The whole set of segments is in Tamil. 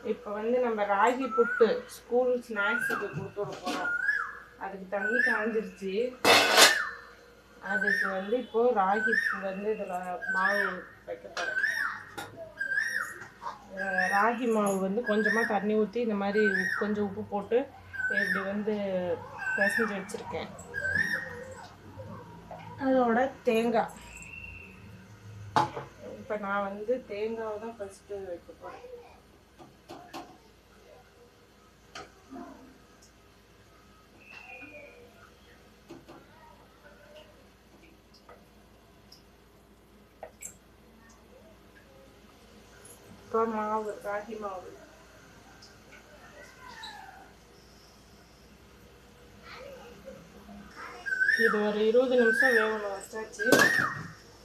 இப்போ வந்து நம்ம ராகி புட்டு ஸ்கூல் ஸ்நாக்ஸுக்கு கொடுத்து விட போகிறோம். அதுக்கு தண்ணி காஞ்சிருச்சு. அதுக்கு வந்து இப்போது ராகி வந்து இதில் மாவு வைக்க போகிறேன். ராகி மாவு வந்து கொஞ்சமாக தண்ணி ஊற்றி இந்த மாதிரி கொஞ்சம் உப்பு போட்டு இப்படி வந்து பிசைஞ்சு வச்சுருக்கேன். அதோட தேங்காய், இப்போ நான் வந்து தேங்காவை தான் ஃபஸ்ட்டு வைக்க போகிறேன். இப்போ மாவு, ராகி மாவு இது ஒரு 20 நிமிஷம் வேகணும். வச்சாச்சு,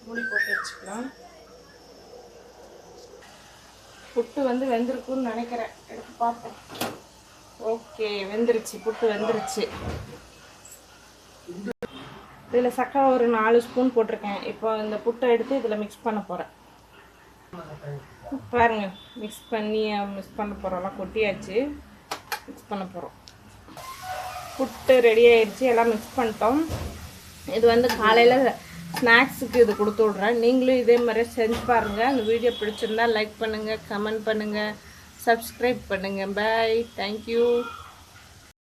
மூடி போட்டு வச்சுக்கலாம். புட்டு வந்து வெந்திருக்குன்னு நினைக்கிறேன். எடுத்து பார்ப்பேன். ஓகே, வெந்துருச்சு, புட்டு வெந்துருச்சு. இதில் சக்கரை ஒரு 4 ஸ்பூன் போட்டிருக்கேன். இப்போ இந்த புட்டை எடுத்து இதில் மிக்ஸ் பண்ண போகிறேன். பாருங்கள், மிக்ஸ் பண்ண போகிறோம்லாம் கொட்டியாச்சு. மிக்ஸ் பண்ண போகிறோம். புட்டு ரெடி ஆயிடுச்சு. எல்லாம் மிக்ஸ் பண்ணிட்டோம். இது வந்து காலையில் ஸ்நாக்ஸுக்கு இது கொடுத்து விட்றேன். நீங்களும் இதே மாதிரி செஞ்சு பாருங்கள். அந்த வீடியோ பிடிச்சிருந்தா லைக் பண்ணுங்கள், கமெண்ட் பண்ணுங்கள், சப்ஸ்கிரைப் பண்ணுங்கள். பாய், தேங்க்யூ.